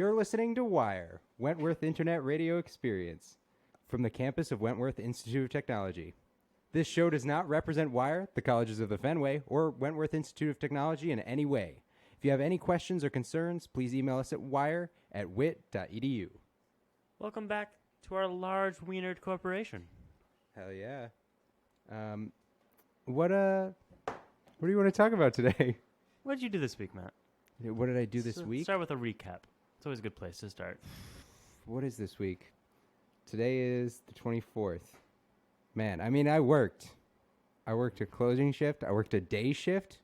You're listening to Wire, Wentworth Internet Radio Experience, from the campus of Wentworth Institute of Technology. This show does not represent Wire, the colleges of the Fenway, or Wentworth Institute of Technology in any way. If you have any questions or concerns, please email us at wire@wit.edu. Welcome back to our large wienered corporation. Hell yeah. What do you want to talk about today? What did you do this week, Matt? What did I do this week? Start with a recap. It's always a good place to start. What is this week? Today is the 24th. Man, I mean, I worked a closing shift. I worked a day shift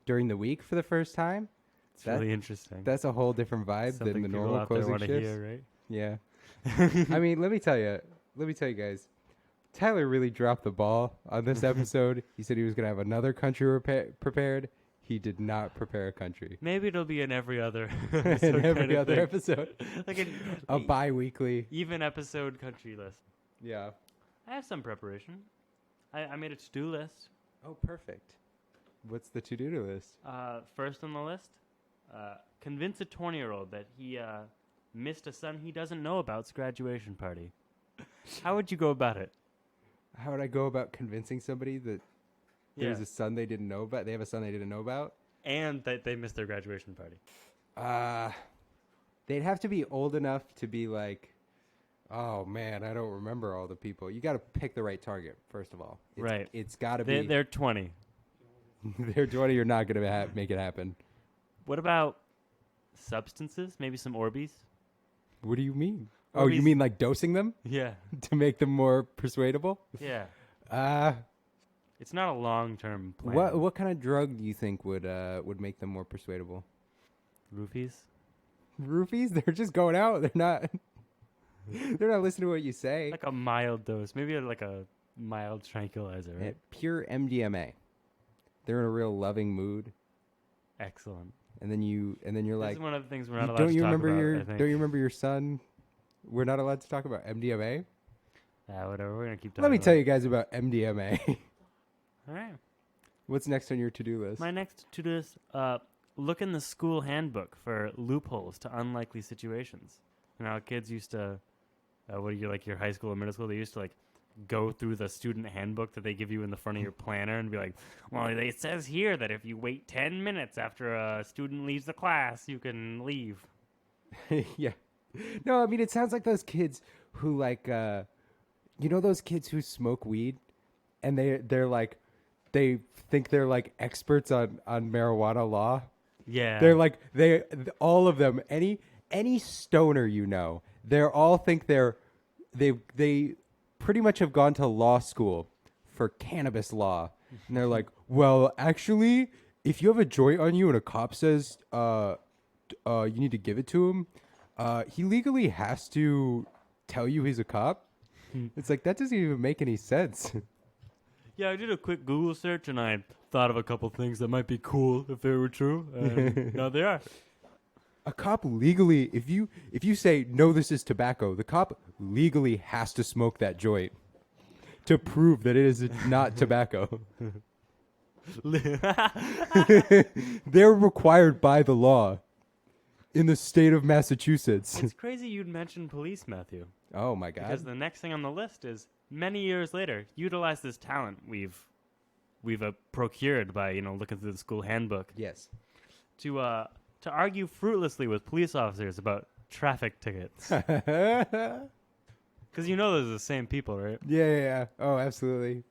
during the week for the first time. It's really interesting. That's a whole different vibe than the normal closing shifts. Hear, right? Yeah. I mean, let me tell you guys. Tyler really dropped the ball on this episode. He said he was going to have another country prepared. He did not prepare a country. Maybe it'll be in every other episode. In every other episode. Like a bi-weekly. Even episode country list. Yeah. I have some preparation. I made a to-do list. Oh, perfect. What's the to-do list? First on the list, convince a 20-year-old that he missed a son he doesn't know about's graduation party. How would you go about it? How would I go about convincing somebody that there's a son they didn't know about? They have a son they didn't know about? And that they missed their graduation party. They'd have to be old enough to be like, oh, man, I don't remember all the people. You got to pick the right target, first of all. Right. It's got to be. They're 20. They're 20. You're not going to make it happen. What about substances? Maybe some Orbeez? What do you mean? Orbeez. Oh, you mean like dosing them? Yeah. To make them more persuadable? Yeah. It's not a long-term plan. What kind of drug do you think would make them more persuadable? Roofies? Roofies? They're just going out. They're not listening to what you say. Like a mild dose. Maybe like a mild tranquilizer, right? Pure MDMA. They're in a real loving mood. Excellent. And then you're like, this is one of the things we're not allowed to talk about, I think. Don't you remember your son? We're not allowed to talk about MDMA? Yeah, whatever. We're going to keep talking Let me about tell you guys about MDMA. All right. What's next on your to-do list? My next to-do list, look in the school handbook for loopholes to unlikely situations. You know, kids used to, your high school or middle school, they used to, go through the student handbook that they give you in the front of your planner and be like, well, it says here that if you wait 10 minutes after a student leaves the class, you can leave. Yeah. No, I mean, it sounds like those kids who, those kids who smoke weed and they're like, they think they're like experts on marijuana law. Yeah. They're like, all of them, any stoner, they all think they pretty much have gone to law school for cannabis law. And they're like, well, actually, if you have a joint on you and a cop says you need to give it to him, he legally has to tell you he's a cop. It's like, that doesn't even make any sense. Yeah, I did a quick Google search and I thought of a couple things that might be cool if they were true. And now they are. A cop legally, if you say, no, this is tobacco, the cop legally has to smoke that joint to prove that it is not tobacco. They're required by the law in the state of Massachusetts. It's crazy you'd mention police, Matthew. Oh, my God. Because the next thing on the list is, many years later, utilize this talent we've procured by, looking through the school handbook. Yes. To argue fruitlessly with police officers about traffic tickets. Because those are the same people, right? Yeah. Oh, absolutely.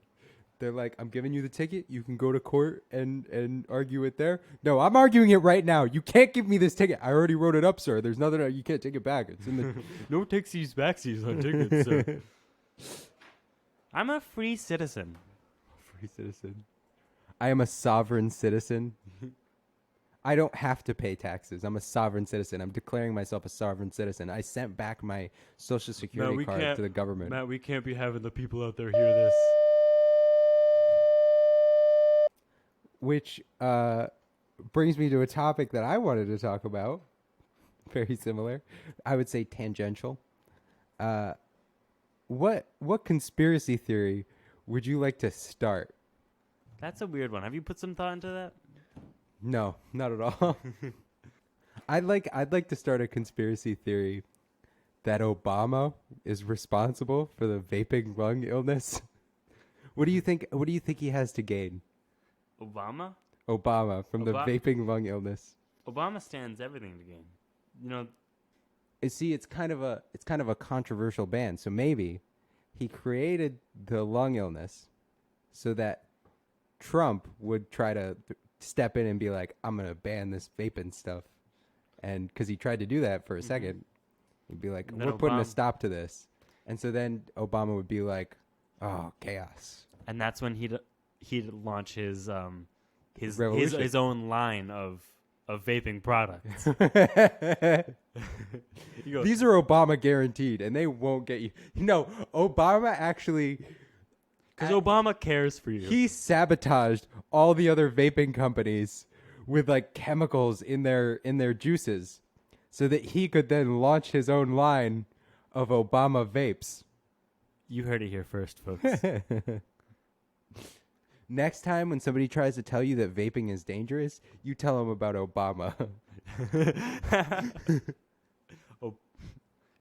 They're like, I'm giving you the ticket. You can go to court and argue it there. No, I'm arguing it right now. You can't give me this ticket. I already wrote it up, sir. There's nothing. You can't take it back. It's in the no takesies backsies on tickets, sir. I'm a free citizen. Free citizen. I am a sovereign citizen. I don't have to pay taxes. I'm a sovereign citizen. I'm declaring myself a sovereign citizen. I sent back my social security card to the government. Matt, we can't be having the people out there hear this. Which brings me to a topic that I wanted to talk about. Very similar. I would say tangential. What conspiracy theory would you like to start? That's a weird one. Have you put some thought into that? No, not at all. I'd like to start a conspiracy theory that Obama is responsible for the vaping lung illness. What do you think? What do you think he has to gain? Obama? Obama from the vaping lung illness. Obama stands everything to gain. You know, See, it's kind of a controversial ban. So maybe he created the lung illness so that Trump would try to step in and be like, "I'm gonna ban this vaping stuff," and because he tried to do that for a second, he'd be like, "We're putting a stop to this," and so then Obama would be like, "Oh, chaos," and that's when he'd launch his Revolution. his own line of vaping products. He goes, These are Obama guaranteed, and they won't get you. No, Obama actually. because Obama cares for you. He sabotaged all the other vaping companies with like chemicals in their juices so that he could then launch his own line of Obama vapes. You heard it here first, folks. Next time when somebody tries to tell you that vaping is dangerous, you tell them about Obama.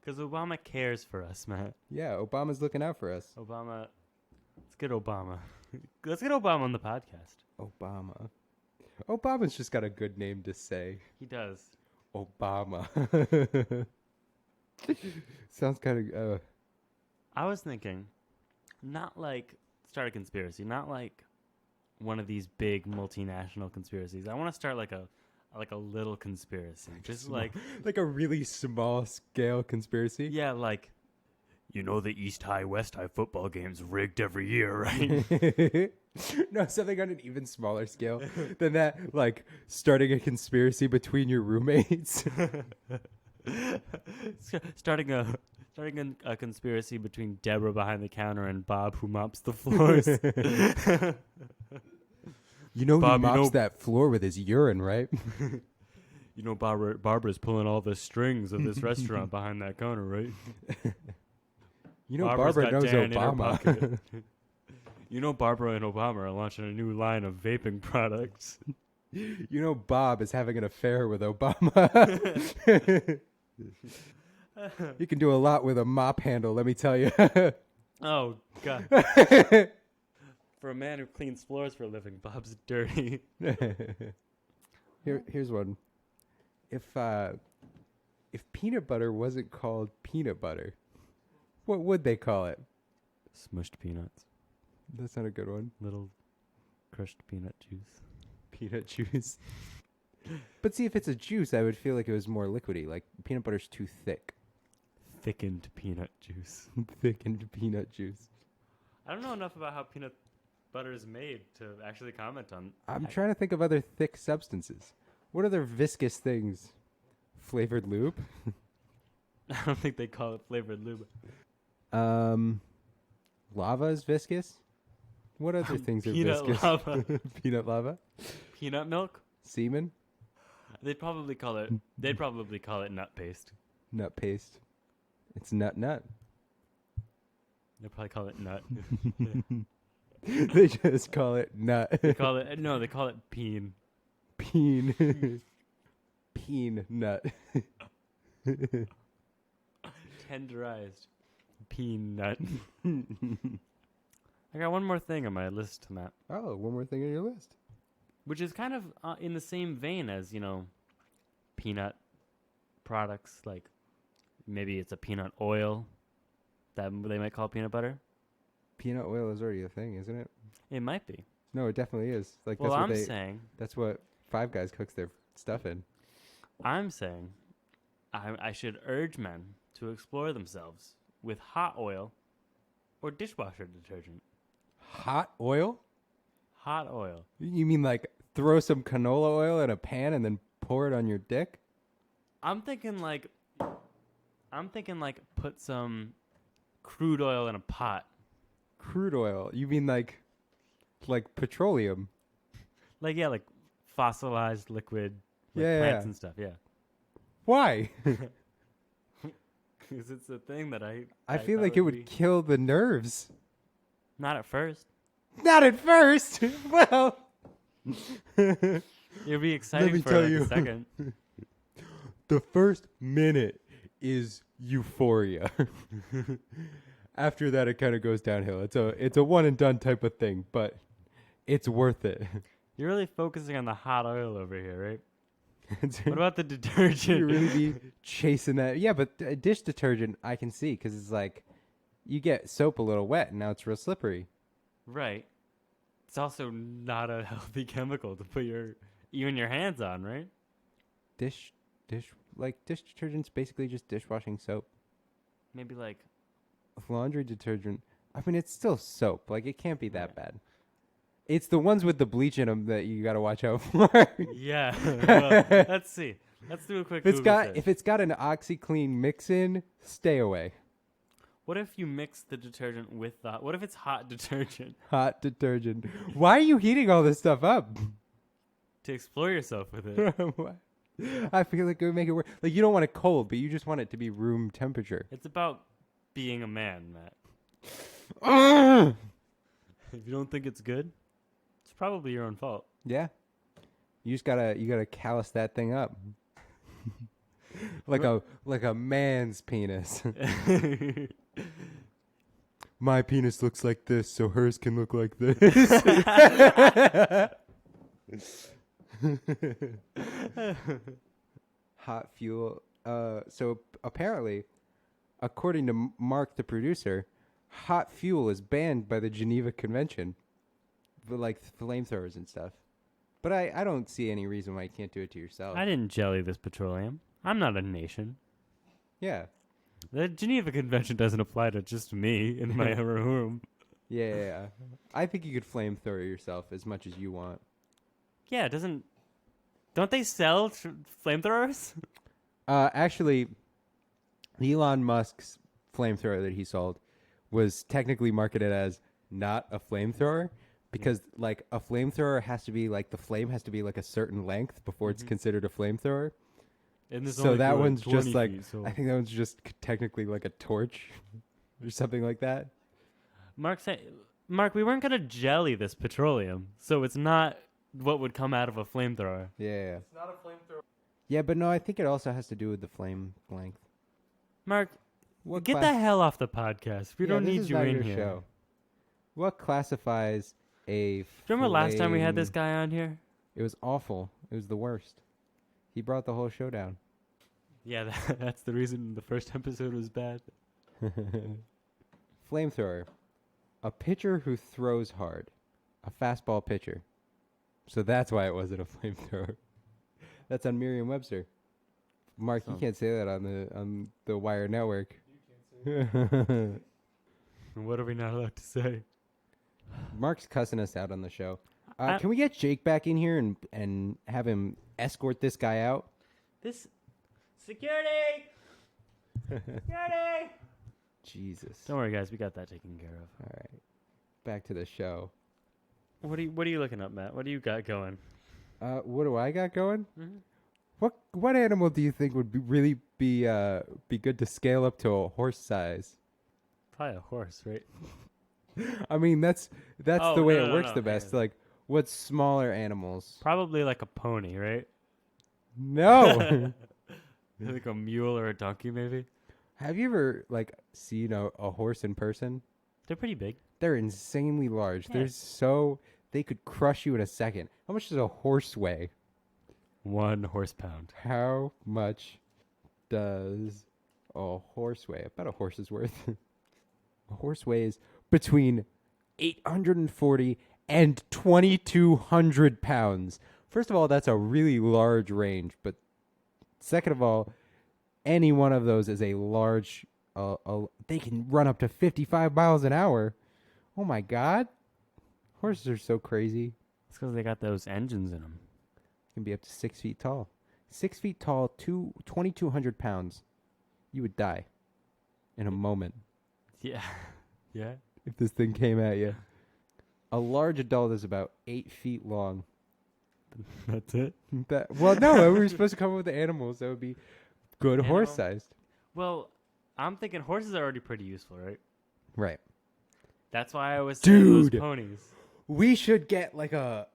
Because Obama cares for us, Matt. Yeah, Obama's looking out for us. Obama. Let's get Obama. Let's get Obama on the podcast. Obama. Obama's just got a good name to say. He does. Obama. Sounds kind of... I was thinking, not like start a conspiracy, not like one of these big multinational conspiracies. I want to start like a little conspiracy, just like a really small scale conspiracy. Yeah, like, you know, the East High West High football game's rigged every year, right? No, something on an even smaller scale than that, like starting a conspiracy between your roommates. starting a conspiracy between Deborah behind the counter and Bob who mops the floors. You know, Bob, he mops that floor with his urine, right? You know, Barbara's pulling all the strings of this restaurant behind that counter, right? You know, Barbara knows Dan in her Obama. pocket. You know, Barbara and Obama are launching a new line of vaping products. You know, Bob is having an affair with Obama. You can do a lot with a mop handle, let me tell you. Oh, God. For a man who cleans floors for a living, Bob's dirty. Here's one. If peanut butter wasn't called peanut butter, what would they call it? Smushed peanuts. That's not a good one. Little crushed peanut juice. Peanut juice. But see, if it's a juice, I would feel like it was more liquidy. Like peanut butter's too thick. Thickened peanut juice. Thickened peanut juice. I don't know enough about how peanut butter is made to actually comment on. I'm trying to think of other thick substances. What other viscous things? Flavored lube? I don't think they call it flavored lube. Lava is viscous? What other things are Peanut viscous? lava. Peanut lava? Peanut milk? Semen? They'd probably call it nut paste. Nut paste. It's nut. They'd probably call it nut. They just call it nut. They call it peen. Peen. Peen nut. Tenderized peen nut. I got one more thing on my list, Matt. Oh, one more thing on your list. Which is kind of in the same vein as, you know, peanut products. Like, maybe it's a peanut oil that they might call peanut butter. Peanut oil is already a thing, isn't it? It might be. No, it definitely is. Like, Well, that's I'm saying... That's what Five Guys cooks their stuff in. I'm saying I should urge men to explore themselves with hot oil or dishwasher detergent. Hot oil? Hot oil. You mean like throw some canola oil in a pan and then pour it on your dick? I'm thinking like put some crude oil in a pot. Crude oil? You mean like petroleum? Like fossilized liquid, Yeah, plants yeah. and stuff. Yeah. Why? Because it's a thing that I feel thought like it would kill the nerves. Not at first. Not at first. Well, You'll be excited me for tell like you. a second. The first minute is euphoria. After that, it kind of goes downhill. It's a one and done type of thing, but it's worth it. You're really focusing on the hot oil over here, right? What about the detergent? You really be chasing that. Yeah, but dish detergent I can see because it's like you get soap a little wet and now it's real slippery. Right. It's also not a healthy chemical to put even your hands on, right? Dish detergent's basically just dishwashing soap. Maybe like Laundry detergent, I mean, it's still soap. Like, it can't be that bad. It's the ones with the bleach in them that you got to watch out for. yeah. Well, let's see. Let's do a quick. If it's got an OxyClean mix-in, stay away. What if you mix the detergent with the? What if it's hot detergent? Hot detergent. Why are you heating all this stuff up? To explore yourself with it. I feel like it would make it work. Like, you don't want it cold, but you just want it to be room temperature. It's about being a man, Matt. If you don't think it's good, it's probably your own fault. Yeah. You gotta callus that thing up. like a man's penis. My penis looks like this, so hers can look like this. Hot fuel. So apparently, according to Mark, the producer, hot fuel is banned by the Geneva Convention, for like flamethrowers and stuff. But I don't see any reason why you can't do it to yourself. I didn't jelly this petroleum. I'm not a nation. Yeah. The Geneva Convention doesn't apply to just me in my room. Yeah. I think you could flamethrower yourself as much as you want. Yeah, it doesn't. Don't they sell flamethrowers? Actually, Elon Musk's flamethrower that he sold was technically marketed as not a flamethrower because, like, a flamethrower has to be like the flame has to be like a certain length before it's considered a flamethrower. And So that one's just like feet, so. I think that one's just technically like a torch or something like that. Mark, we weren't gonna jelly this petroleum, so it's not what would come out of a flamethrower. Yeah. It's not a flamethrower. Yeah, but no, I think it also has to do with the flame length. Mark, What get the hell off the podcast. We don't this need is you not in your here. show. What classifies a Do you remember last time we had this flame- guy on here? It was awful. It was the worst. He brought the whole show down. Yeah, that's the reason the first episode was bad. Flamethrower. A pitcher who throws hard. A fastball pitcher. So that's why it wasn't a flamethrower. That's on Merriam-Webster. Mark, you can't say that on the Wire Network. What are we not allowed to say? Mark's cussing us out on the show. Can we get Jake back in here and have him escort this guy out? This security. Security. Jesus. Don't worry, guys. We got that taken care of. All right. Back to the show. What are you looking up, Matt? What do you got going? What do I got going? Mm-hmm. What animal do you think would really be good to scale up to a horse size? Probably a horse, right? I mean, that's Oh, the way no, it no, works no, the best. yeah. Like, what's smaller animals? Probably like a pony, right? No. Like a mule or a donkey, maybe. Have you ever like seen a horse in person? They're pretty big. They're insanely large. Yeah. They could crush you in a second. How much does a horse weigh? 1 horse-pound. How much does a horse weigh? I bet a horse is worth. A horse weighs between 840 and 2,200 pounds. First of all, that's a really large range. But second of all, any one of those is a large. They can run up to 55 miles an hour. Oh my God. Horses are so crazy. It's because they got those engines in them. Can be up to 6 feet tall. 6 feet tall, 2,200 pounds. You would die in a moment Yeah. Yeah. if this thing came at you. A large adult is about 8 feet long. That's it? Well, no, we were supposed to come up with the animals that would be good Animal? horse sized. Well, I'm thinking horses are already pretty useful, right? Right. That's why I was saying those Dude. ponies. We should get like a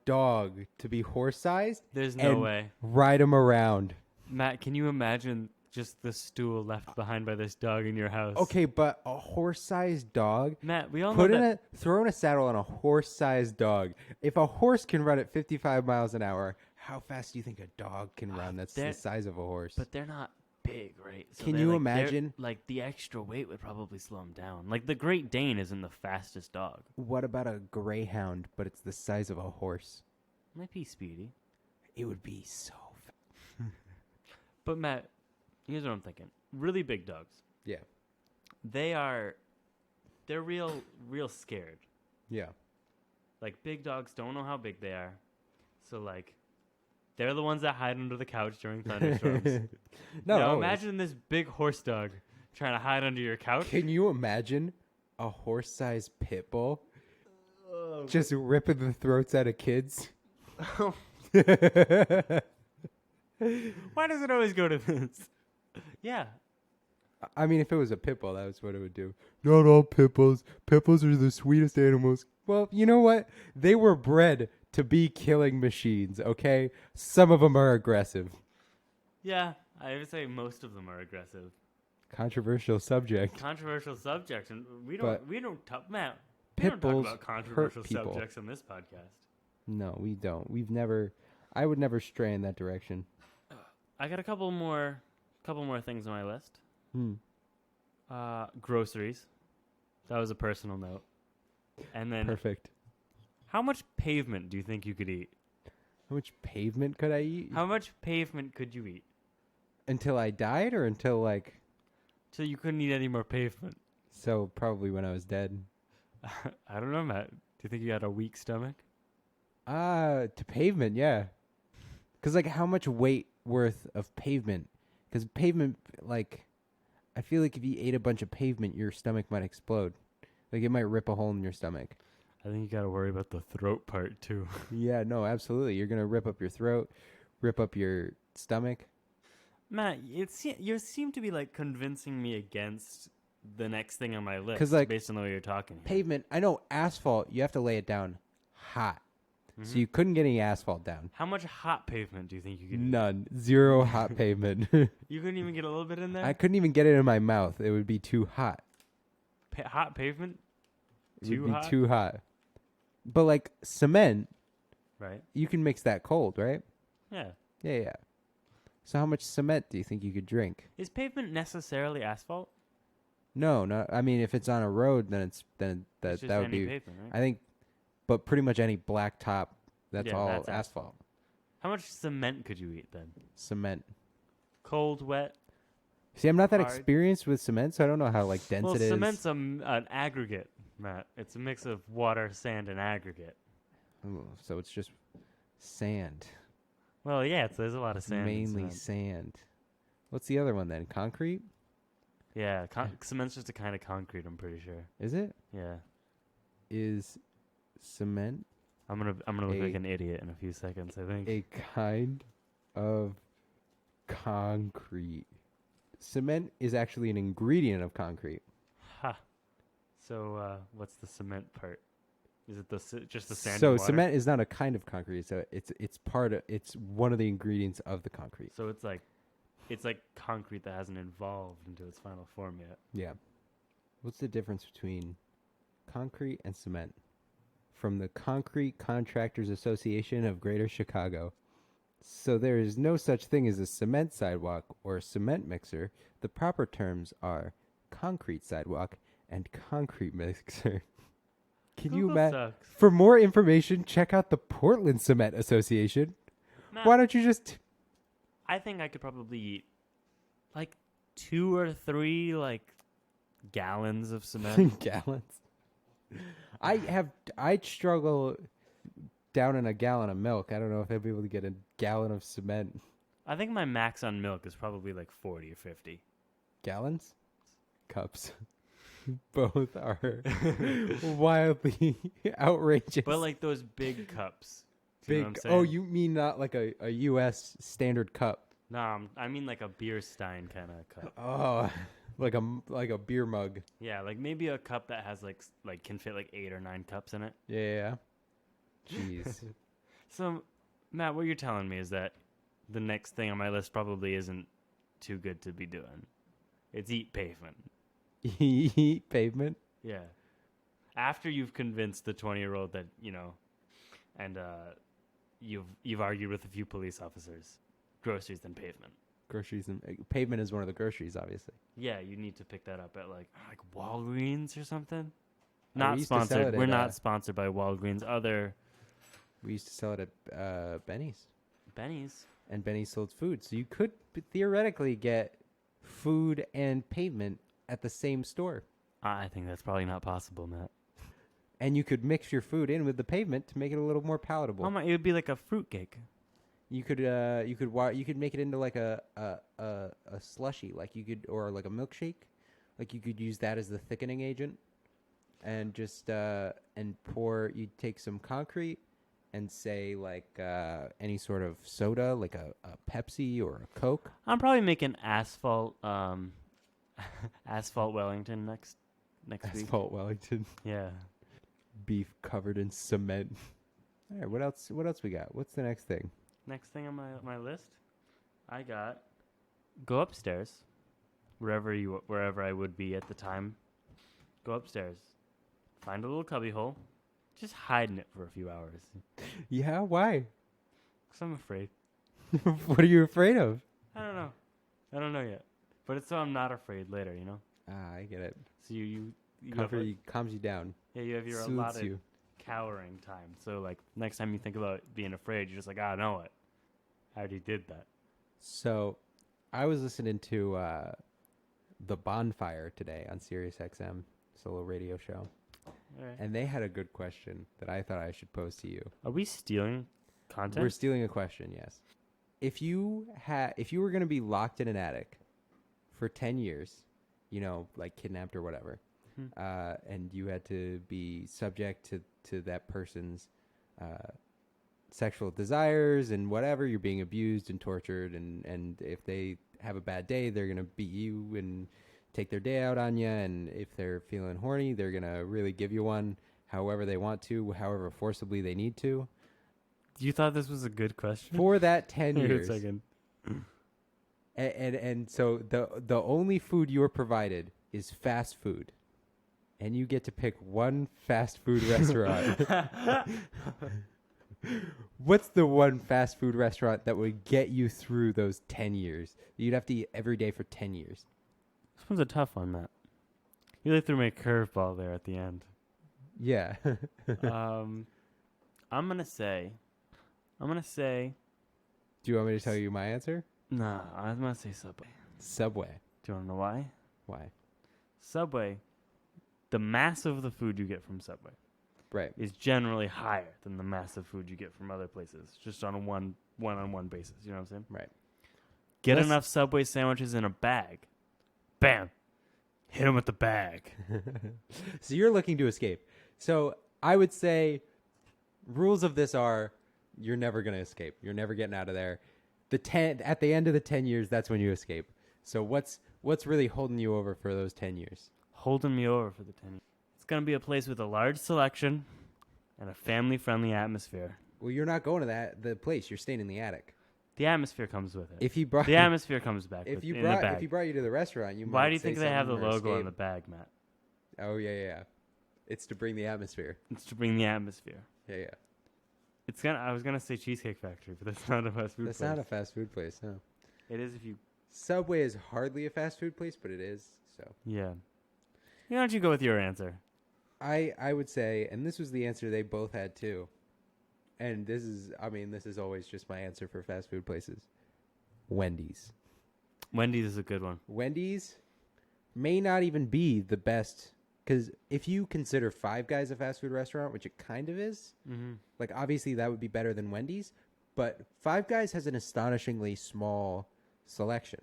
dog to be horse sized. There's no and way. Ride him around. Matt, can you imagine just the stool left behind by this dog in your house? Okay, but a horse-sized dog. Matt, we all know that. Throw in a saddle on a horse-sized dog. If a horse can run at 55 miles an hour, how fast do you think a dog can run? That's the size of a horse. But they're not big, right? So Can you imagine? Like the extra weight would probably slow them down. Like the Great Dane isn't the fastest dog. What about a greyhound, but it's the size of a horse? Might be speedy. It would be so fast. But Matt, here's what I'm thinking. Really big dogs. Yeah. They're real scared. Yeah. Like big dogs don't know how big they are. So like they're the ones that hide under the couch during thunderstorms. Now imagine this big horse dog trying to hide under your couch. Can you imagine a horse-sized pit bull just ripping the throats out of kids? Why does it always go to this? Yeah. I mean, if it was a pit bull, that's what it would do. Not all pit bulls. Pit bulls are the sweetest animals. Well, you know what? They were bred to be killing machines, okay? Some of them are aggressive. Yeah, I would say most of them are aggressive. Controversial subject. Controversial subjects, and we don't talk Pit bulls about controversial hurt people. subjects on this podcast. No, we don't. I would never stray in that direction. I got a couple more things on my list. Groceries. That was a personal note. And then Perfect. How much pavement do you think you could eat? How much pavement could I eat? How much pavement could you eat? Until I died or until like... So you couldn't eat any more pavement. So probably when I was dead. I don't know, Matt. Do you think you had a weak stomach? To pavement, yeah. Because like how much weight worth of pavement? Because pavement, like... I feel like if you ate a bunch of pavement, your stomach might explode. Like it might rip a hole in your stomach. I think you got to worry about the throat part too. Yeah, no, absolutely. You're going to rip up your throat, rip up your stomach. Matt, you seem to be like convincing me against the next thing on my list. 'Cause, like, based on the way you're talking. Here. Pavement, I know asphalt, you have to lay it down hot. Mm-hmm. So you couldn't get any asphalt down. How much hot pavement do you think you could None. Zero hot pavement. You couldn't even get a little bit in there? I couldn't even get it in my mouth. It would be too hot. Hot pavement? It would be too hot. But like cement, right? you can mix that cold, right? Yeah. Yeah. So how much cement do you think you could drink? Is pavement necessarily asphalt? No. I mean, if it's on a road, then It's that just would any be. pavement, right? I think, but pretty much any black top, that's all that's asphalt. How much cement could you eat then? Cement. Cold, wet? See, I'm not that Hard. experienced with cement, so I don't know how like dense it is. Cement's an aggregate, Matt. It's a mix of water, sand, and aggregate. Oh, so it's just sand. Well, yeah, there's a lot of sand. in Mainly cement. sand. What's the other one then? Concrete? Yeah, cement's just a kind of concrete. I'm pretty sure. Is it? Yeah, Is cement I'm gonna look like an idiot in a few seconds. I think. a kind of concrete? Cement is actually an ingredient of concrete. Ha. So what's the cement part? Is it just the sand? So and water? cement is not a kind of concrete. So it's one of the ingredients of the concrete. So it's like concrete that hasn't evolved into its final form yet. Yeah. What's the difference between concrete and cement? From the Concrete Contractors Association of Greater Chicago. So there is no such thing as a cement sidewalk or a cement mixer. The proper terms are concrete sidewalk and concrete mixer. Can you Google imagine? sucks. For more information, check out the Portland Cement Association. Matt, Why don't you just... I think I could probably eat like 2 or 3 like gallons of cement. Gallons? I'd struggle down in a gallon of milk. I don't know if I'd be able to get a gallon of cement. I think my max on milk is probably like 40 or 50. Gallons? Cups. Both are wildly outrageous. But like those big cups. Do you know what I'm big. saying? Oh, you mean not like a U.S. standard cup? No, I mean like a beer stein kind of cup. Oh, like a beer mug. Yeah, like maybe a cup that has like can fit like 8 or 9 cups in it. Yeah. Jeez. So, Matt, what you're telling me is that the next thing on my list probably isn't too good to be doing. It's eat pavement. Eat pavement. Yeah. After you've convinced the 20-year-old that, and you've argued with a few police officers, groceries then pavement. Groceries and pavement is one of the groceries, obviously. Yeah, you need to pick that up at like Walgreens or something. We Not used to sell sponsored. it We're at, not sponsored by Walgreens. Other We used to sell it at Benny's, Benny's. and Benny's sold food, so you could theoretically get food and pavement at the same store, I think that's probably not possible, Matt. and you could mix your food in with the pavement to make it a little more palatable. Oh my! It would be like a fruitcake. You could make it into like a slushy, or like a milkshake, like you could use that as the thickening agent, and just and pour. You'd take some concrete and say like any sort of soda, like a Pepsi or a Coke. I'm probably making asphalt asphalt Wellington next week. Asphalt Wellington, Yeah. beef covered in cement. All right, what else? What else we got? What's the next thing? Next thing on my list, I got go upstairs, wherever I would be at the time. Go upstairs, find a little cubby hole, just hide in it for a few hours. Yeah, why? 'Cause I'm afraid. What are you afraid of? I don't know yet, but it's so I'm not afraid later. I get it. So you have Comfort calms you down. you have your Soothes allotted you. cowering time. So like next time you think about being afraid, you're just like, I know it. I already did that. So, I was listening to The Bonfire today on Sirius XM, solo radio show, All right. and they had a good question that I thought I should pose to you. Are we stealing content? We're stealing a question, yes. If you were going to be locked in an attic for 10 years, like kidnapped or whatever, and you had to be subject to that person's sexual desires and whatever, you're being abused and tortured, and if they have a bad day, they're going to beat you and take their day out on you, and if they're feeling horny, they're going to really give you one however they want to, however forcibly they need to. You thought this was a good question? For that 10 Wait a years. second. And so the only food you are provided is fast food. And you get to pick one fast food restaurant. What's the one fast food restaurant that would get you through those 10 years? You'd have to eat every day for 10 years. This one's a tough one, Matt. You really threw me a curveball there at the end. Yeah. I'm gonna say. Do you want me to tell you my answer? Nah, I'm gonna say Subway. Subway. Do you wanna know why? Why? Subway. The mass of the food you get from Subway Right. is generally higher than the mass of food you get from other places, just on a one-on-one basis. You know what I'm saying? Right. Get Less- enough Subway sandwiches in a bag. Bam. Hit them with the bag. So you're looking to escape. So I would say rules of this are you're never going to escape. You're never getting out of there. At the end of the 10 years, that's when you escape. So what's really holding you over for those 10 years? Holding me over for the 10 years. It's going to be a place with a large selection and a family-friendly atmosphere. Well, you're not going to the place. You're staying in the attic. The atmosphere comes with it. If he brought The atmosphere comes back if in the brought bag. you to the restaurant, you Why might do you say think they have the something or logo on escape. the bag, Matt? Oh yeah. It's to bring the atmosphere. It's to bring the atmosphere. Yeah. I was gonna say Cheesecake Factory, but that's not a fast food That's place. not a fast food place, no. It is if you. Subway is hardly a fast food place, but it is. So Yeah. Why don't you go with your answer? I would say, and this was the answer they both had too. And this is always just my answer for fast food places. Wendy's. Wendy's is a good one. Wendy's may not even be the best, because if you consider Five Guys a fast food restaurant, which it kind of is, like obviously that would be better than Wendy's, but Five Guys has an astonishingly small selection.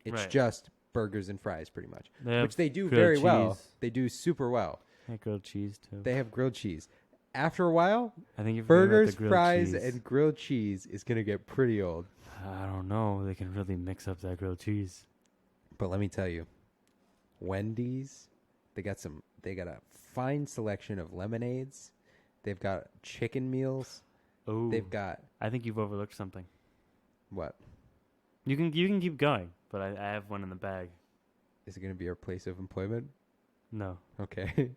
It's Right. just burgers and fries pretty much, They have which they do grilled very well. cheese. They do super well. Hey, grilled cheese too. They have grilled cheese. After a while, I think you're forgetting about burgers, the grilled fries, cheese. and grilled cheese is going to get pretty old. I don't know. They can really mix up that grilled cheese. But let me tell you, Wendy's, they got a fine selection of lemonades. They've got chicken meals. Oh, They've got I think you've overlooked something. What? You can keep going, but I have one in the bag. Is it going to be our place of employment? No. Okay.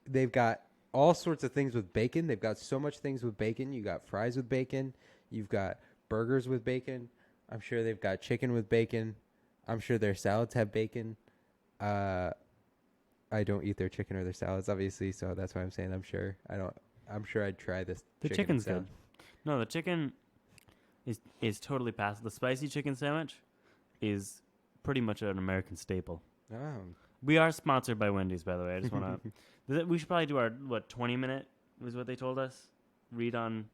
They've got all sorts of things with bacon. They've got so much things with bacon. You got fries with bacon. You've got burgers with bacon. I'm sure they've got chicken with bacon. I'm sure their salads have bacon. I don't eat their chicken or their salads, obviously, so that's why I'm saying I'm sure. I'm sure I'd try this. The chicken chicken's salad. good. No, the chicken is totally passable. The spicy chicken sandwich is pretty much an American staple. Oh. We are sponsored by Wendy's, by the way. I just want to. We should probably do our 20-minute was what they told us. Read on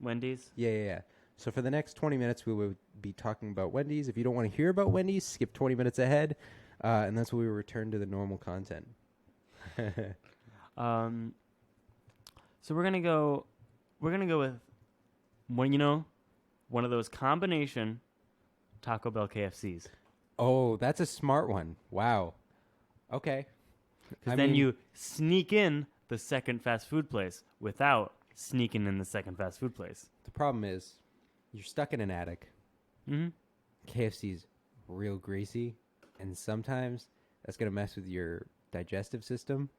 Wendy's. Yeah. So for the next 20 minutes, we will be talking about Wendy's. If you don't want to hear about Wendy's, skip 20 minutes ahead, and that's when we return to the normal content. So we're gonna go with one of those combination Taco Bell KFCs. Oh, that's a smart one. Wow. Okay. Because then you sneak in the second fast food place without sneaking in the second fast food place. The problem is, you're stuck in an attic. Mm-hmm. KFC's real greasy, and sometimes that's going to mess with your digestive system.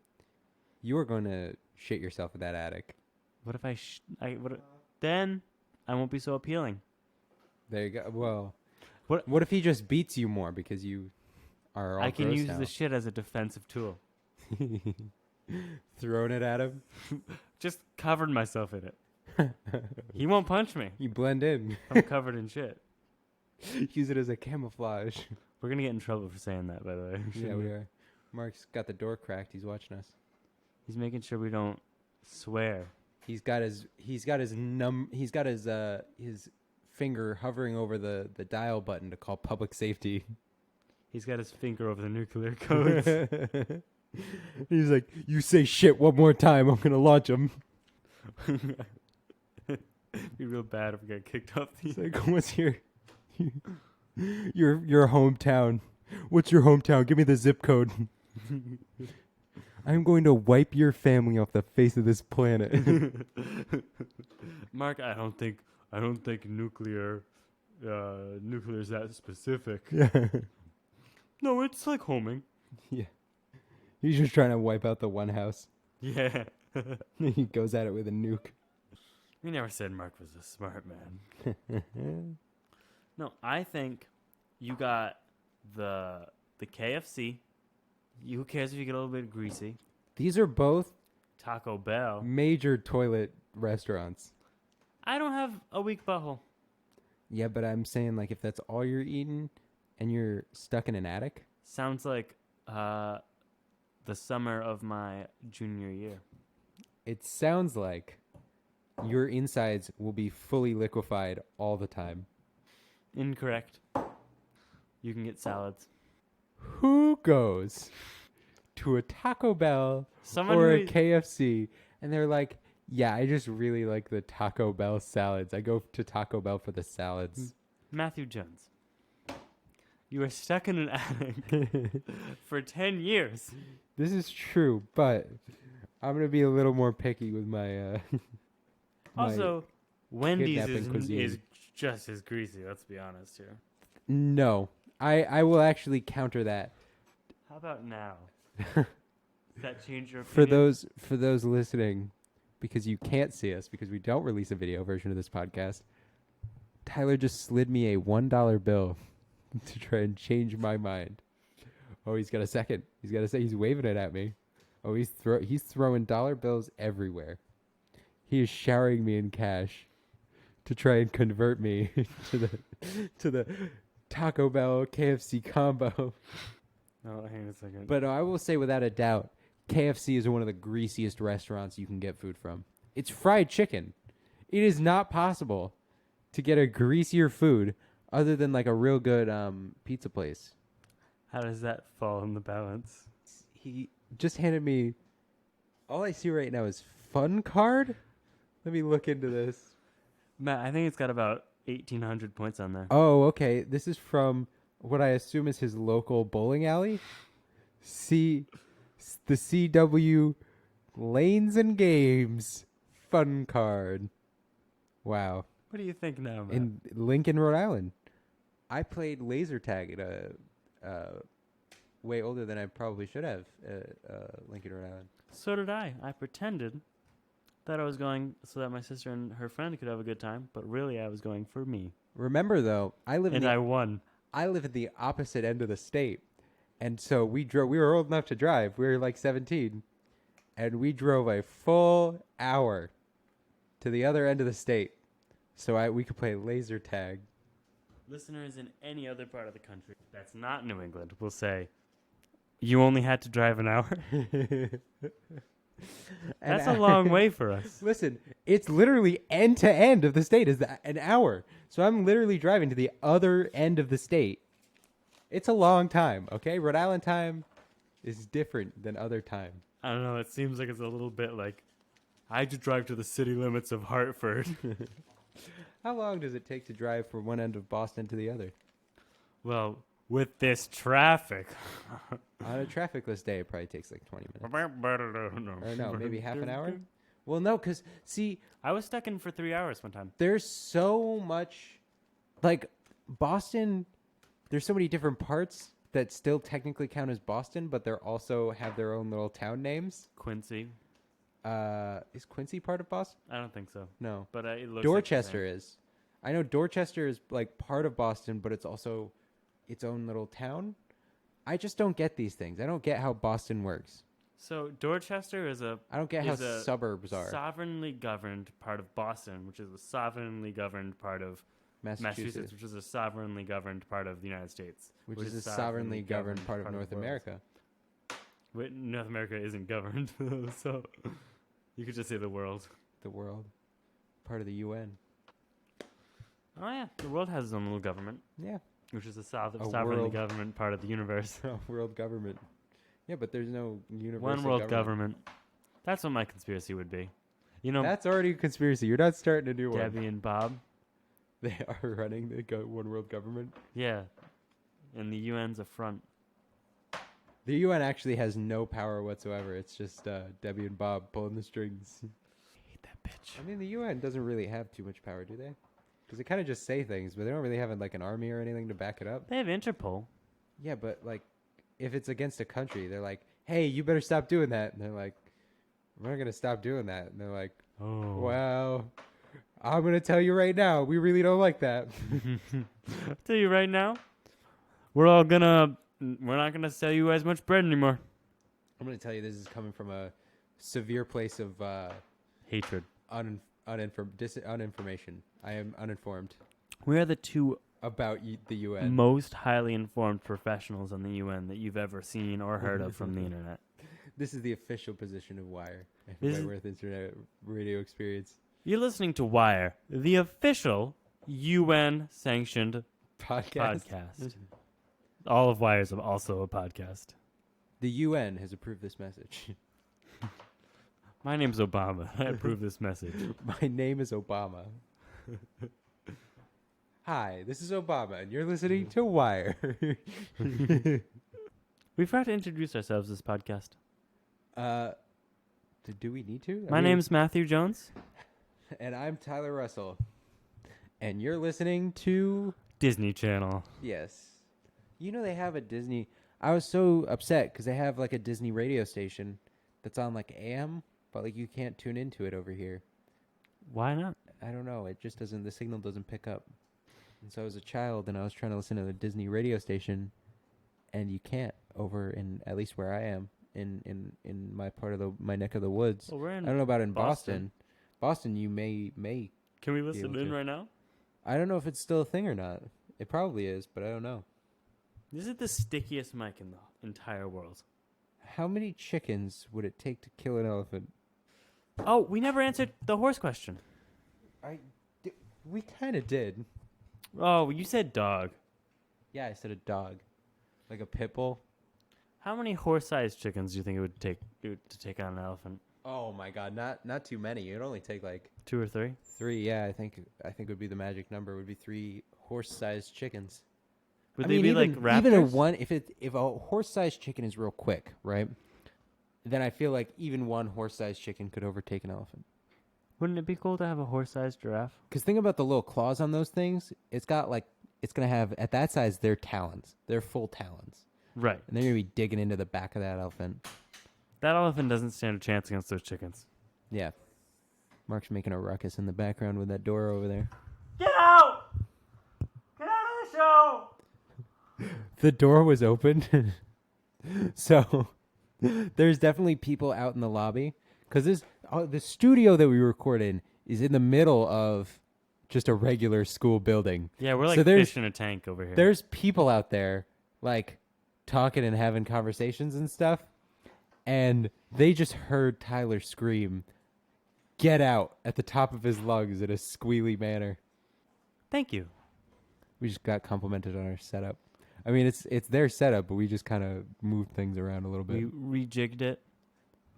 You are going to shit yourself in that attic. What if then I won't be so appealing. There you go. Well, What- what if he just beats you more because you are all I can gross use now? the shit as a defensive tool. Throwing it at him. Just covered myself in it. He won't punch me. You blend in. I'm covered in shit. Use it as a camouflage. We're gonna get in trouble for saying that, by the way. Yeah, we are. Mark's got the door cracked. He's watching us. He's making sure we don't swear. He's got his finger hovering over the dial button to call public safety. He's got his finger over the nuclear codes. He's like, you say shit one more time, I'm gonna launch him. Be real bad if we get kicked off the. It's like, what's your hometown? What's your hometown? Give me the zip code. I'm going to wipe your family off the face of this planet. Mark, I don't think nuclear is that specific. Yeah. No, it's like homing. Yeah. He's just trying to wipe out the one house. Yeah. He goes at it with a nuke. We never said Mark was a smart man. No, I think you got the KFC. Who cares if you get a little bit greasy? These are both Taco Bell. major toilet restaurants. I don't have a weak butthole. Yeah, but I'm saying, like, if that's all you're eating and you're stuck in an attic. Sounds like the summer of my junior year. It sounds like your insides will be fully liquefied all the time. Incorrect. You can get salads. Who goes to a Taco Bell Someone or who a KFC and they're like, yeah, I just really like the Taco Bell salads. I go to Taco Bell for the salads. Matthew Jones. You were stuck in an attic for 10 years. This is true, but I'm going to be a little more picky with my... Also, Wendy's kidnapping cuisine. is just as greasy, let's be honest here. No. I will actually counter that. How about now? Does that change your opinion? For those listening, because you can't see us, because we don't release a video version of this podcast, Tyler just slid me a $1 bill to try and change my mind. Oh, he's got a second. He's waving it at me. Oh, he's throwing dollar bills everywhere. He is showering me in cash to try and convert me to the Taco Bell KFC combo. Oh, hang on a second. But I will say without a doubt, KFC is one of the greasiest restaurants you can get food from. It's fried chicken. It is not possible to get a greasier food other than like a real good pizza place. How does that fall in the balance? He just handed me, all I see right now is Fun Card. Let me look into this. Matt, I think it's got about 1,800 points on there. Oh, okay. This is from what I assume is his local bowling alley. The CW Lanes and Games Fun Card. Wow. What do you think now, man? In Lincoln, Rhode Island. I played laser tag at way older than I probably should have at Lincoln, Rhode Island. So did I. I pretended that I was going so that my sister and her friend could have a good time, but really I was going for me. Remember though, I won. I live at the opposite end of the state. And so we were old enough to drive. We were like 17. And we drove a full hour to the other end of the state so we could play laser tag. Listeners in any other part of the country that's not New England will say, you only had to drive an hour? That's a long way for us. Listen, it's literally end to end of the state is an hour. So I'm literally driving to the other end of the state. It's a long time, okay? Rhode Island time is different than other time. I don't know. It seems like it's a little bit like I had to drive to the city limits of Hartford. How long does it take to drive from one end of Boston to the other? Well, with this traffic. On a trafficless day, it probably takes like 20 minutes. Or no, maybe half an hour? Well, no, because, see... I was stuck in for 3 hours one time. There's so much... Like, Boston... There's so many different parts that still technically count as Boston, but they also have their own little town names. Quincy. Is Quincy part of Boston? I don't think so. No. But it looks Dorchester is. I know Dorchester is like part of Boston, but it's also its own little town. I just don't get these things. I don't get how Boston works. So Dorchester is I don't get how suburbs are. Sovereignly governed part of Boston, which is a sovereignly governed part of Massachusetts, which is a sovereignly governed part of the United States, which is a sovereignly governed part of North America. Wait, North America isn't governed, so you could just say the world. The world, part of the UN. Oh yeah, the world has its own little government. Yeah, which is a sovereignly governed part of the universe. World government. Yeah, but there's no universal one world government. That's what my conspiracy would be. You know, that's already a conspiracy. You're not starting a new one. Debbie and Bob. They are running the one world government? Yeah. And the UN's a front. The UN actually has no power whatsoever. It's just Debbie and Bob pulling the strings. I hate that bitch. I mean, the UN doesn't really have too much power, do they? Because they kind of just say things, but they don't really have like an army or anything to back it up. They have Interpol. Yeah, but like, if it's against a country, they're like, hey, you better stop doing that. And they're like, we're not going to stop doing that. And they're like, oh, well... I'm going to tell you right now, we really don't like that. I'll tell you right now, we're not going to sell you as much bread anymore. I'm going to tell you this is coming from a severe place of hatred. Uninformation. I am uninformed. We are the two about the UN. Most highly informed professionals on the UN that you've ever seen or heard of from the internet. This is the official position of Wire. Wentworth Internet Radio Experience. You're listening to Wire, the official UN-sanctioned podcast. All of Wire is also a podcast. The UN has approved this message. My name's Obama. I approve this message. My name is Obama. Hi, this is Obama, and you're listening to Wire. We forgot to introduce ourselves this podcast. Do we need to? My name's Matthew Jones. And I'm Tyler Russell. And you're listening to... Disney Channel. Yes. You know they have a Disney... I was so upset because they have like a Disney radio station that's on like AM, but like you can't tune into it over here. Why not? I don't know. It just doesn't... The signal doesn't pick up. And so I was a child and I was trying to listen to the Disney radio station and you can't over in... At least where I am. In my part of my neck of the woods. Well, we're in I don't know about in Boston. Boston, you may. Can we listen in right now? I don't know if it's still a thing or not. It probably is, but I don't know. This is the stickiest mic in the entire world. How many chickens would it take to kill an elephant? Oh, we never answered the horse question. We kind of did. Oh, you said dog. Yeah, I said a dog, like a pit bull. How many horse-sized chickens do you think it would take to take on an elephant? Oh my God, not too many. It'd only take like 2 or 3. 3, yeah. I think would be the magic number. Would be 3 horse-sized chickens. Would they be like raptors? If a horse-sized chicken is real quick, right? Then I feel like even one horse-sized chicken could overtake an elephant. Wouldn't it be cool to have a horse-sized giraffe? Because think about the little claws on those things. It's got like, it's going to have, at that size, they're talons. They're full talons. Right. And they're going to be digging into the back of that elephant. That elephant doesn't stand a chance against those chickens. Yeah. Mark's making a ruckus in the background with that door over there. Get out! Get out of the show! The door was opened. So there's definitely people out in the lobby. Because the studio that we record in is in the middle of just a regular school building. Yeah, we're like So there's- fish in a tank over here. There's people out there, like, talking and having conversations and stuff. And they just heard Tyler scream, "Get out," at the top of his lungs in a squealy manner. Thank you. We just got complimented on our setup. I mean, it's their setup, but we just kind of moved things around a little We bit. rejigged it.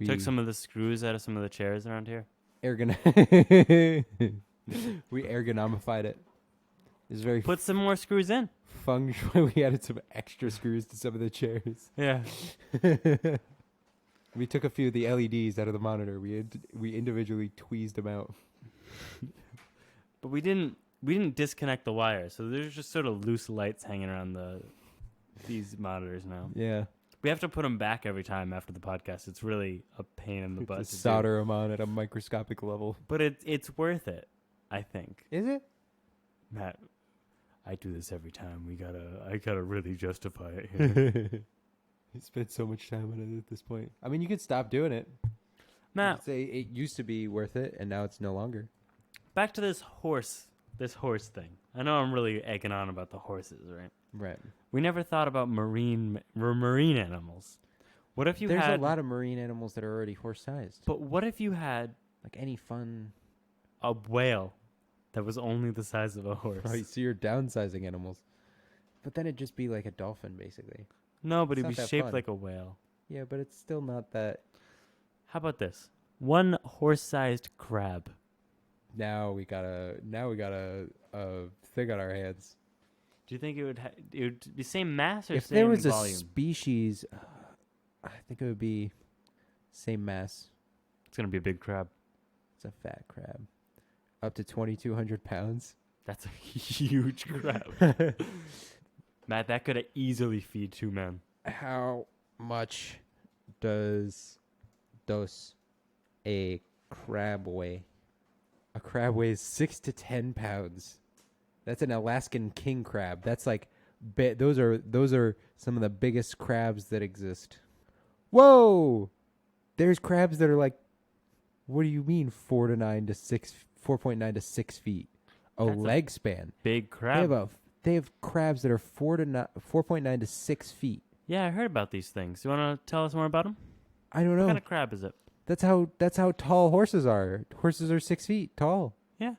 We Took some of the screws out of some of the chairs around here. we ergonomified it. It's very Put some more screws in. feng shui. We added some extra screws to some of the chairs. Yeah. We took a few of the LEDs out of the monitor. We individually tweezed them out. But we didn't disconnect the wires, so there's just sort of loose lights hanging around these monitors now. Yeah. We have to put them back every time after the podcast. It's really a pain in the butt To to solder them on at a microscopic level. do. But it's worth it, I think. Is it? Matt, I do this every time. I gotta really justify it here. You spent so much time on it at this point. I mean, you could stop doing it. You Matt, could say it used to be worth it, and now it's no longer. back to this horse thing. I know I'm really egging on about the horses, right? Right. We never thought about marine animals. What if you There's had a lot of marine animals that are already horse-sized. But what if you had Like any fun... a whale that was only the size of a horse? Right, so you're downsizing animals. But then it'd just be like a dolphin, basically. No, but It's it'd be not that shaped fun. like a whale. Yeah, but it's still not that... How about this? One horse-sized crab. Now we got a thing on our hands. Do you think it would be same mass or If same there was volume? a species, I think it would be same mass. It's gonna be a big crab. It's a fat crab. Up to 2,200 pounds. That's a huge crab. Matt, that could easily feed 2 men. How much does a crab weigh? A crab weighs 6 to 10 pounds. That's an Alaskan king crab. That's like, those are some of the biggest crabs that exist. Whoa! There's crabs that are like, what do you mean 4.9 to 6 feet? That's a Leg span. Big crab. They have crabs that are 4.9 to 6 feet. Yeah, I heard about these things. You want to tell us more about them? I don't know. What kind of crab is it? That's how tall horses are. Horses are 6 feet tall. Yeah,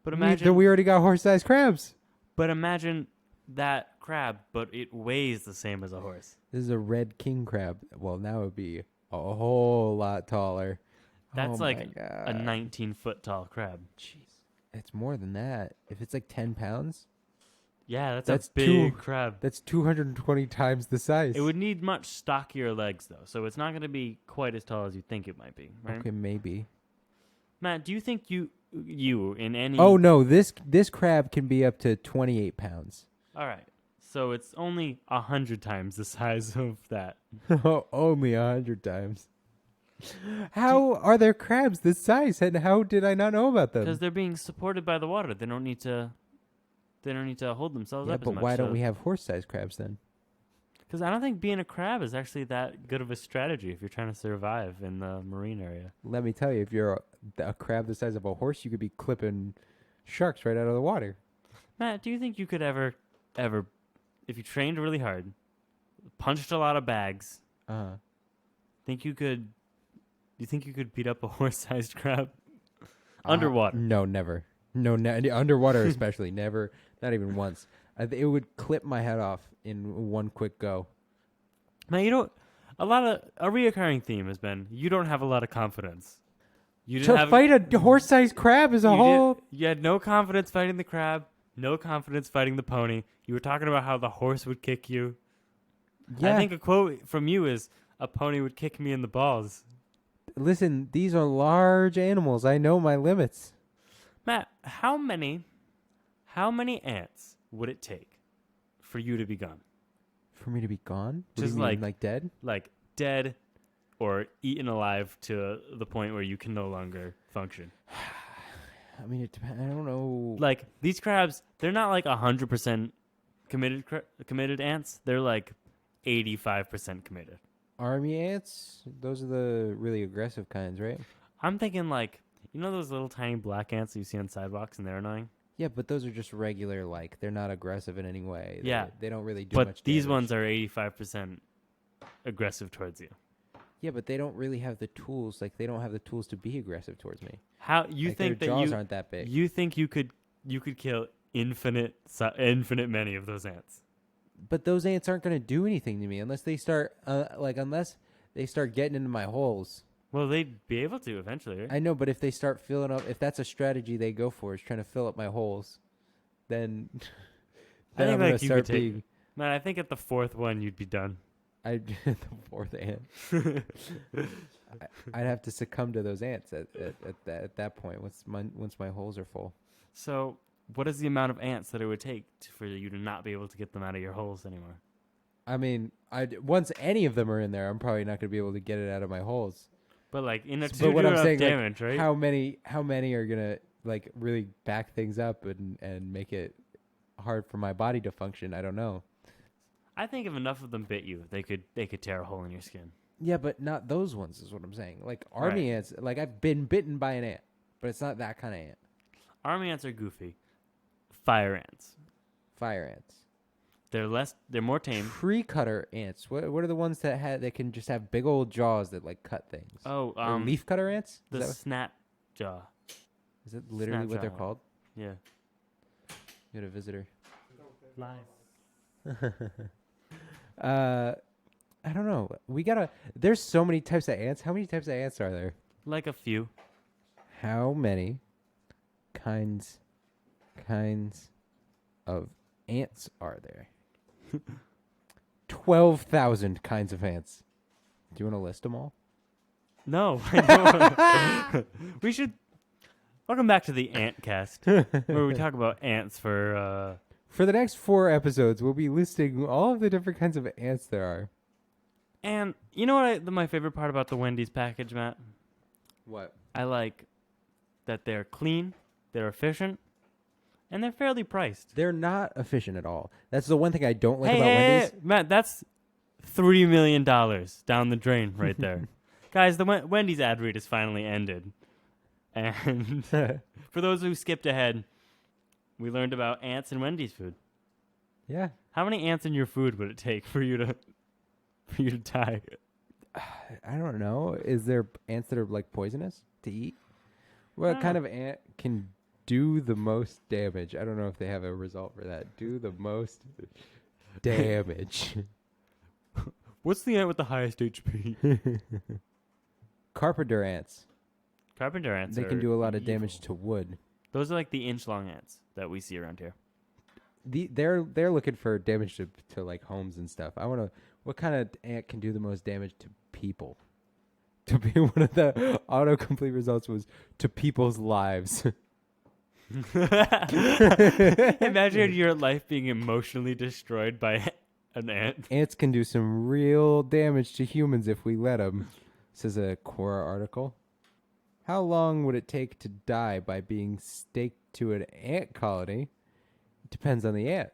but imagine we already got horse-sized crabs. But imagine that crab, but it weighs the same as a horse. This is a red king crab. Well, now it would be a whole lot taller. That's Oh like my a God. 19-foot tall crab. Jeez, it's more than that. If it's like 10 pounds, Yeah, that's That's a big crab. that's 220 times the size. It would need much stockier legs, though, so it's not going to be quite as tall as you think it might be, right? Okay, maybe. Matt, do you think you in any... Oh no, this crab can be up to 28 pounds. All right, so it's only 100 times the size of that. Only 100 times. How are there crabs this size, and how did I not know about them? Because they're being supported by the water. They don't need to hold themselves Yeah, up as but much. why don't we have horse-sized crabs then? Because I don't think being a crab is actually that good of a strategy if you're trying to survive in the marine area. Let me tell you, if you're a crab the size of a horse, you could be clipping sharks right out of the water. Matt, do you think you could ever, if you trained really hard, punched a lot of bags, Uh-huh. do you think you could beat up a horse-sized crab? Underwater. No, never. No, underwater especially. Never. Not even once. It would clip my head off in one quick go. Matt, a reoccurring theme has been you don't have a lot of confidence. You To didn't have, fight a horse-sized crab is a whole... You had no confidence fighting the crab, no confidence fighting the pony. You were talking about how the horse would kick you. Yeah, I think a quote from you is, "A pony would kick me in the balls." Listen, these are large animals. I know my limits. Matt, how many ants would it take for you to be gone? For me to be gone? What Just do you mean, like dead? Like dead or eaten alive to the point where you can no longer function. I mean, it depends. I don't know. Like these crabs, they're not like 100% committed ants. They're like 85% committed. Army ants? Those are the really aggressive kinds, right? I'm thinking like, you know those little tiny black ants that you see on sidewalks and they're annoying? Yeah, but those are just regular, like, they're not aggressive in any way. Yeah. They don't really do But much these damage. ones are 85% aggressive towards you. Yeah, but they don't really have the tools. Like, they don't have the tools to be aggressive towards me. How you Like, think their that jaws you aren't that big. you think you could kill infinite many of those ants? But those ants aren't going to do anything to me unless they start, unless they start getting into my holes. Well, they'd be able to eventually, right? I know, but if they start filling up, if that's a strategy they go for, is trying to fill up my holes, then, I think I'm gonna like you start could take. being. Man, I think at the fourth one you'd be done. The fourth ant. I'd have to succumb to those ants at that point once my holes are full. So, what is the amount of ants that it would take for you to not be able to get them out of your holes anymore? I mean, once any of them are in there, I'm probably not going to be able to get it out of my holes. But like in a But to what do I'm enough saying, damage, like, right? how many are gonna like really back things up and make it hard for my body to function? I don't know. I think if enough of them bit you, they could tear a hole in your skin. Yeah, but not those ones is what I'm saying. Like army ants, like I've been bitten by an ant, but it's not that kind of ant. Army ants are goofy. Fire ants. Fire ants. They're more tame. Tree cutter ants. What are the ones that can just have big old jaws that like cut things? Oh, Or leaf cutter ants? the snap jaw. Is it literally what they're Snapjaw. called? Yeah. You had a visitor. Live. I don't know. There's so many types of ants. How many types of ants are there? Like a few. How many kinds of ants are there? 12,000 kinds of ants. Do you want to list them all? No, I don't. We should. Welcome back to the Ant Cast, where we talk about ants for. For the next 4 episodes, we'll be listing all of the different kinds of ants there are. And you know what? My favorite part about the Wendy's package, Matt. What? I like that they're clean, they're efficient, and they're fairly priced. They're not efficient at all. That's the one thing I don't like Hey, about Wendy's. Matt, that's $3 million down the drain right there. Guys, the Wendy's ad read is finally ended. And for those who skipped ahead, we learned about ants in Wendy's food. Yeah. How many ants in your food would it take for you to die? I don't know. Is there ants that are like poisonous to eat? What kind of ant can do the most damage? I don't know if they have a result for that. Do the most damage. What's the ant with the highest HP? Carpenter ants. Carpenter ants. They can do a lot of evil. damage to wood. Those are like the inch-long ants that we see around here. They're looking for damage to like homes and stuff. I want to. What kind of ant can do the most damage to people? To be one of the autocomplete results was to people's lives. Imagine your life being emotionally destroyed by an ant. Ants can do some real damage to humans if we let them, says a Quora article. How long would it take to die by being staked to an ant colony? It depends on the ant.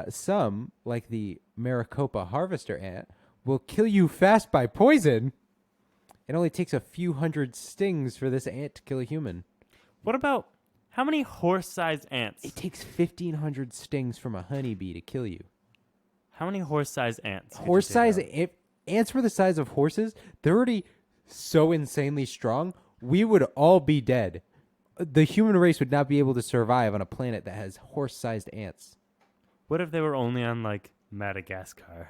Some, like the Maricopa harvester ant, will kill you fast by poison. It only takes a few hundred stings for this ant to kill a human. What about how many horse-sized ants? It takes 1,500 stings from a honeybee to kill you. How many horse-sized ants? could you Horse take size, out? if ants were the size of horses, they're already so insanely strong, we would all be dead. The human race would not be able to survive on a planet that has horse-sized ants. What if they were only on like Madagascar?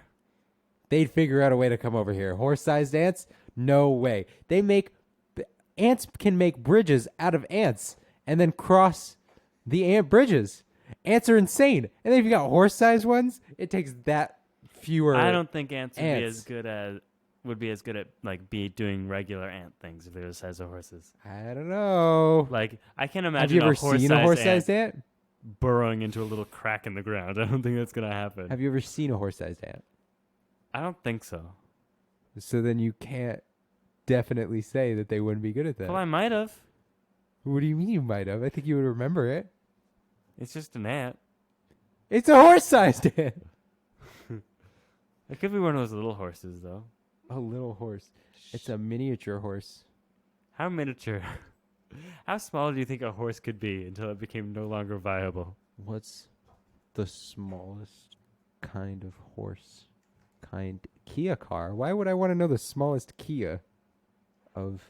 They'd figure out a way to come over here. Horse-sized ants? No way. Ants can make bridges out of ants and then cross the ant bridges. Ants are insane. And then if you got horse-sized ones, it takes that fewer. I don't think ants would be ants. as good at would be as good at like be doing regular ant things if they were the size of horses. I don't know. Like I can't Have imagine you ever a seen a horse-sized horse-sized ant ant? burrowing into a little crack in the ground. I don't think that's gonna happen. Have you ever seen a horse-sized ant? I don't think so. So then you can't definitely say that they wouldn't be good at that. Well, I might have. What do you mean you might have? I think you would remember it. It's just an ant. It's a horse-sized ant. It could be one of those little horses, though. A little horse. It's a miniature horse. How miniature? How small do you think a horse could be until it became no longer viable? What's the smallest kind of horse? Kia car. Why would I want to know the smallest Kia of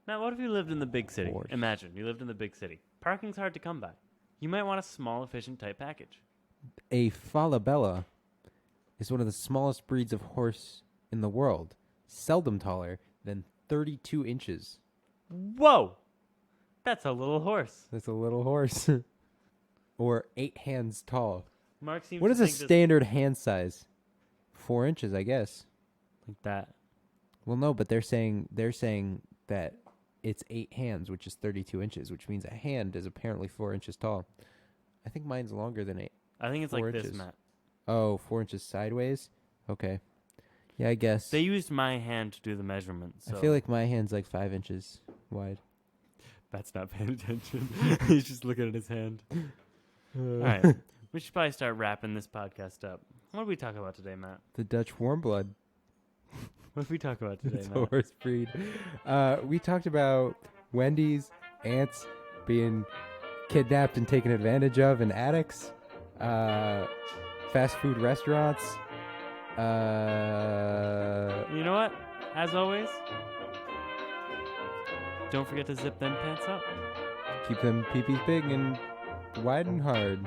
Now, what if you lived in the big city? horse? Imagine you lived in the big city. Parking's hard to come by. You might want a small, efficient type package. A Falabella is one of the smallest breeds of horse in the world, seldom taller than 32 inches. Whoa! That's a little horse. That's a little horse. Or 8 hands tall. Mark seems What to is a think this- standard hand size? 4 inches, I guess. like that. Well, no, but they're saying that it's 8 hands, which is 32 inches, which means a hand is apparently 4 inches tall. I think mine's longer than 8. I think it's 4 like this, inches. Matt. Oh, 4 inches sideways? Okay. Yeah, I guess. They used my hand to do the measurement. So I feel like my hand's like 5 inches wide. Matt's not paying attention. He's just looking at his hand. All right. We should probably start wrapping this podcast up. What did we talk about today, Matt? The Dutch warm blood. What did we talk about today, It's a Matt? horse breed. We talked about Wendy's, ants being kidnapped and taken advantage of in attics, fast food restaurants. You know what? As always, don't forget to zip them pants up. Keep them peepees big and wide and hard.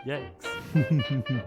Yikes.